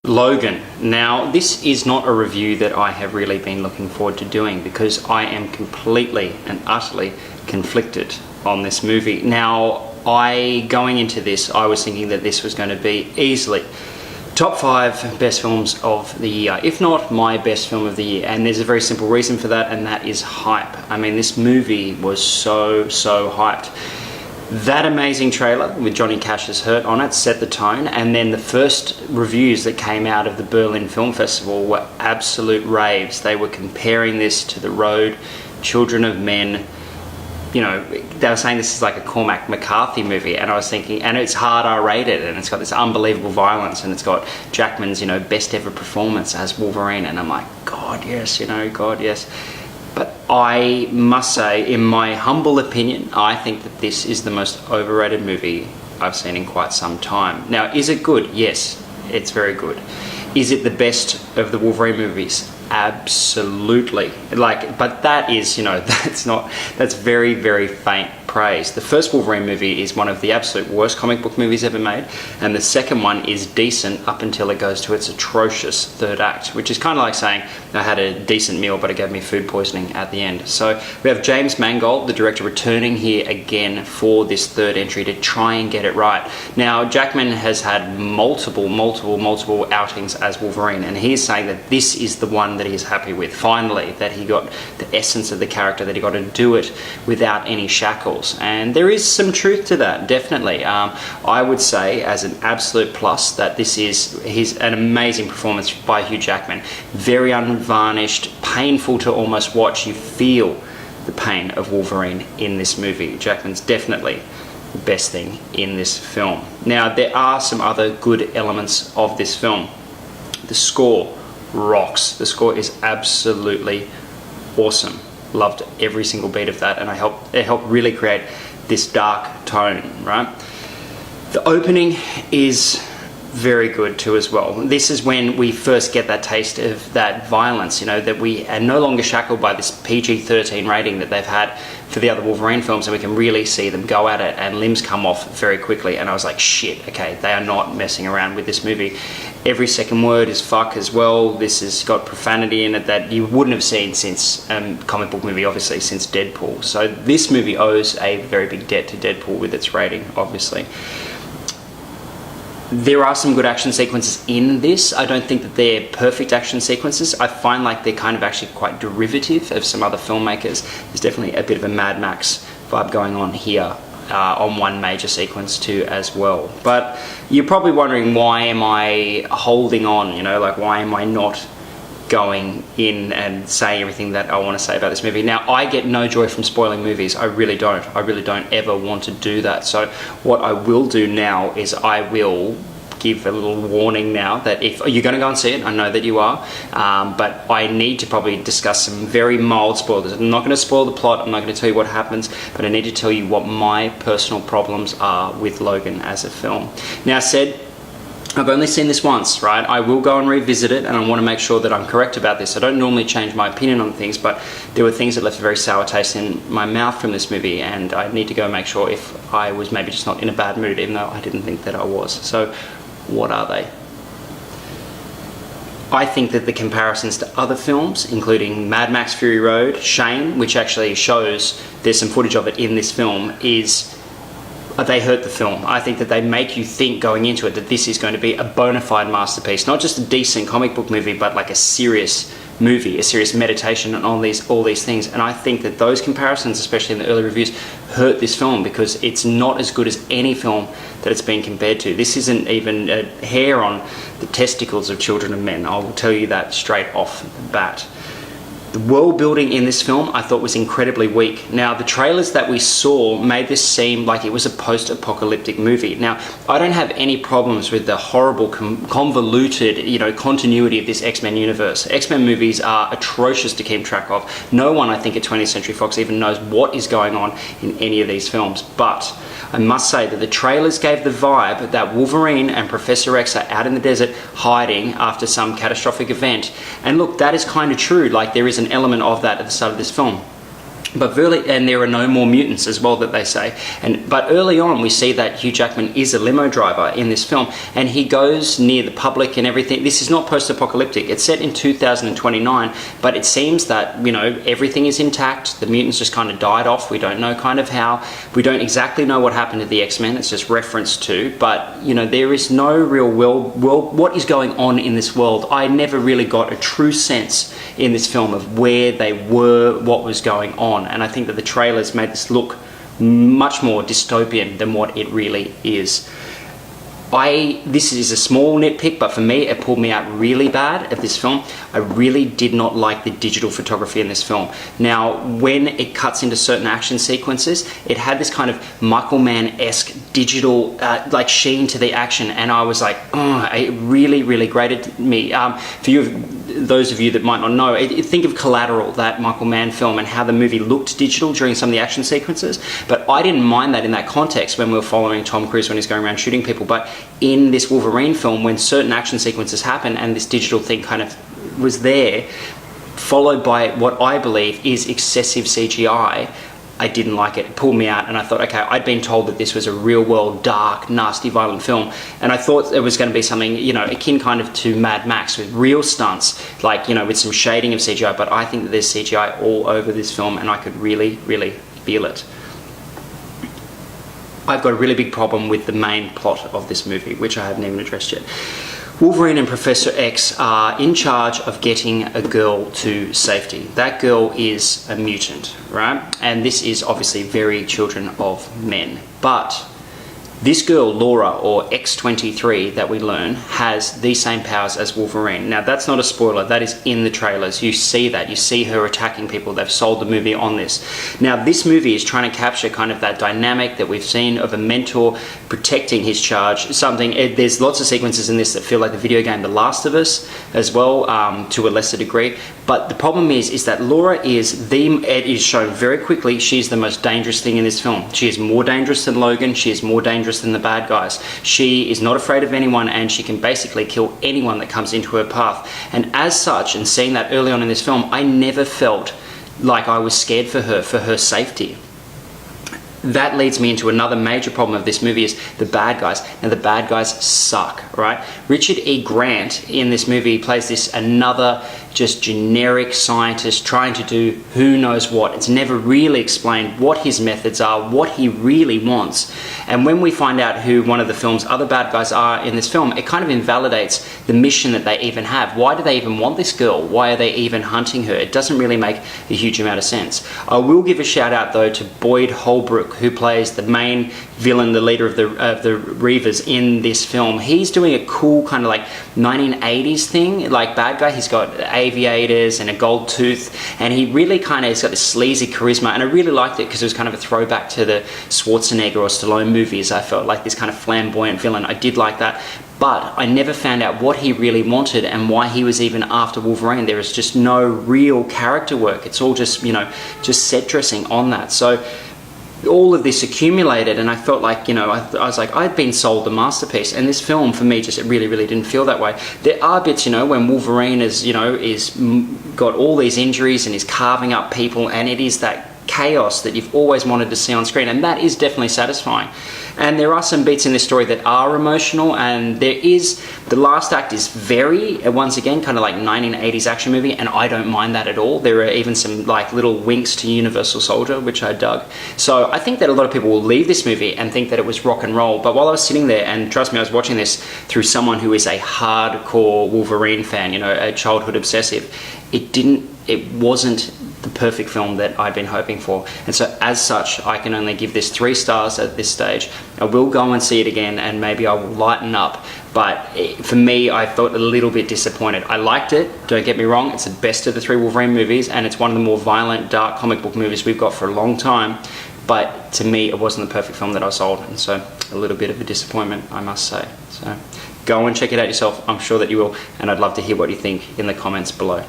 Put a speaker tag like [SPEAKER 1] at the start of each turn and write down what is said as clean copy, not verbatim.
[SPEAKER 1] Logan. Now, this is not a review that I have really been looking forward to doing because I am completely and utterly conflicted on this movie. Now, going into this, I was thinking that this was going to be easily top 5 best films of the year, if not my best film of the year. And there's a very simple reason for that, and that is hype. I mean, this movie was so hyped. That amazing trailer with Johnny Cash's Hurt on it set the tone, and then the first reviews that came out of the Berlin Film Festival were absolute raves. They were comparing this to The Road, Children of Men. You know, they were saying this is like a Cormac McCarthy movie, and I was thinking, and it's hard R-rated, and it's got this unbelievable violence, and it's got Jackman's, best ever performance as Wolverine, and I'm like, God, yes, God, yes. But I must say, in my humble opinion, I think that this is the most overrated movie I've seen in quite some time. Now, is it good? Yes, it's very good. Is it the best of the Wolverine movies? Absolutely. But that is, that's very faint praise. The first Wolverine movie is one of the absolute worst comic book movies ever made, and the second one is decent up until it goes to its atrocious third act, which is kind of like saying I had a decent meal but it gave me food poisoning at the end. So we have James Mangold, the director, returning here again for this third entry to try and get it right. Now, Jackman has had multiple outings as Wolverine, and he's saying that this is the one that he's happy with. Finally, that he got the essence of the character, that he got to do it without any shackles. And there is some truth to that, definitely. I would say, as an absolute plus, that this is an amazing performance by Hugh Jackman. Very unvarnished, painful to almost watch. You feel the pain of Wolverine in this movie. Jackman's definitely the best thing in this film. Now, there are some other good elements of this film. The score rocks. The score is absolutely awesome. Loved every single beat of that, and it helped really create this dark tone, right? The opening is very good too as well. This is when we first get that taste of that violence, that we are no longer shackled by this PG-13 rating that they've had for the other Wolverine films, and we can really see them go at it and limbs come off very quickly. And I was like, shit, okay, they are not messing around with this movie. Every second word is fuck as well. This has got profanity in it that you wouldn't have seen since comic book movie, obviously, since Deadpool. So this movie owes a very big debt to Deadpool with its rating, obviously. There are some good action sequences in this. I don't think that they're perfect action sequences. I find like they're kind of actually quite derivative of some other filmmakers. There's definitely a bit of a Mad Max vibe going on here on one major sequence too as well. But you're probably wondering, why am I holding on? Why am I not going in and saying everything that I want to say about this movie? Now, I get no joy from spoiling movies. I really don't ever want to do that. So what I will do now is I will give a little warning now that if you're going to go and see it, I know that you are, but I need to probably discuss some very mild spoilers. I'm not going to spoil the plot, I'm not going to tell you what happens, but I need to tell you what my personal problems are with Logan as a film. Now, I've only seen this once, right? I will go and revisit it, and I want to make sure that I'm correct about this. I don't normally change my opinion on things, but there were things that left a very sour taste in my mouth from this movie, and I need to go and make sure if I was maybe just not in a bad mood, even though I didn't think that I was. So, what are they? I think that the comparisons to other films, including Mad Max Fury Road, Shane, which actually shows there's some footage of it in this film, they hurt the film. I think that they make you think going into it that this is going to be a bona fide masterpiece, not just a decent comic book movie, but like a serious movie, a serious meditation on all these things. And I think that those comparisons, especially in the early reviews, hurt this film because it's not as good as any film that it's been compared to. This isn't even a hair on the testicles of Children of Men. I will tell you that straight off the bat. The world building in this film I thought was incredibly weak. Now, the trailers that we saw made this seem like it was a post-apocalyptic movie. Now, I don't have any problems with the horrible, convoluted, continuity of this X-Men universe. X-Men movies are atrocious to keep track of. No one, I think, at 20th Century Fox even knows what is going on in any of these films. But I must say that the trailers gave the vibe that Wolverine and Professor X are out in the desert hiding after some catastrophic event. And look, that is kind of true. Like, there is an element of that at the start of this film. But really, and there are no more mutants as well that they say. But early on, we see that Hugh Jackman is a limo driver in this film, and he goes near the public and everything. This is not post-apocalyptic. It's set in 2029, but it seems that, you know, everything is intact. The mutants just kind of died off. We don't know kind of how. We don't exactly know what happened to the X-Men. It's just referenced to. But, you know, there is no real world. What is going on in this world? I never really got a true sense in this film of where they were, what was going on. And I think that the trailers made this look much more dystopian than what it really is. This is a small nitpick, but for me, it pulled me out really bad of this film. I really did not like the digital photography in this film. Now, when it cuts into certain action sequences, it had this kind of Michael Mann-esque digital like sheen to the action, and I was like, oh, it really, really grated me. Those of you that might not know, think of Collateral, that Michael Mann film, and how the movie looked digital during some of the action sequences. But I didn't mind that in that context when we were following Tom Cruise when he's going around shooting people. But in this Wolverine film, when certain action sequences happen and this digital thing kind of was there, followed by what I believe is excessive CGI, I didn't like it. It pulled me out, and I thought, okay, I'd been told that this was a real-world, dark, nasty, violent film, and I thought it was going to be something, you know, akin kind of to Mad Max, with real stunts, like, you know, with some shading of CGI, but I think that there's CGI all over this film, and I could really, really feel it. I've got a really big problem with the main plot of this movie, which I haven't even addressed yet. Wolverine and Professor X are in charge of getting a girl to safety. That girl is a mutant, right? And this is obviously very Children of Men. But this girl, Laura, or X-23, that we learn, has the same powers as Wolverine. Now, that's not a spoiler. That is in the trailers. You see that. You see her attacking people. They've sold the movie on this. Now, this movie is trying to capture kind of that dynamic that we've seen of a mentor protecting his charge. There's lots of sequences in this that feel like the video game The Last of Us as well, to a lesser degree. But the problem is that Laura it is shown very quickly, she's the most dangerous thing in this film. She is more dangerous than Logan. She is more dangerous than the bad guys. She is not afraid of anyone, and she can basically kill anyone that comes into her path. And as such, and seeing that early on in this film, I never felt like I was scared for her safety. That leads me into another major problem of this movie is the bad guys. Now, the bad guys suck, right? Richard E. Grant in this movie plays this another just generic scientist trying to do who knows what. It's never really explained what his methods are, what he really wants. And when we find out who one of the film's other bad guys are in this film, it kind of invalidates the mission that they even have. Why do they even want this girl? Why are they even hunting her? It doesn't really make a huge amount of sense. I will give a shout out though to Boyd Holbrook, who plays the main villain, the leader of the Reavers in this film. He's doing a cool kind of like 1980s thing, like bad guy. He's got aviators and a gold tooth, and he really kind of has got this sleazy charisma, and I really liked it because it was kind of a throwback to the Schwarzenegger or Stallone movies. I felt like this kind of flamboyant villain. I did like that. But I never found out what he really wanted and why he was even after Wolverine. There is just no real character work. It's all just, you know, just set dressing on that. So all of this accumulated, and I felt like, you know, I was like, I'd been sold the masterpiece, and this film for me just, it really, really didn't feel that way. There are bits, you know, when Wolverine is, you know, got all these injuries and is carving up people, and it is that chaos that you've always wanted to see on screen, and that is definitely satisfying. And there are some beats in this story that are emotional, and the last act is very, once again, kind of like 1980s action movie, and I don't mind that at all. There are even some like little winks to Universal Soldier, which I dug. So I think that a lot of people will leave this movie and think that it was rock and roll, but while I was sitting there, and trust me, I was watching this through someone who is a hardcore Wolverine fan, you know, a childhood obsessive, it wasn't the perfect film that I'd been hoping for. And so as such, I can only give this 3 stars at this stage. I will go and see it again, and maybe I will lighten up, but for me, I felt a little bit disappointed. I liked it, don't get me wrong, it's the best of the 3 Wolverine movies, and it's one of the more violent, dark comic book movies we've got for a long time, but to me, it wasn't the perfect film that I sold, and so a little bit of a disappointment, I must say. So go and check it out yourself, I'm sure that you will, and I'd love to hear what you think in the comments below.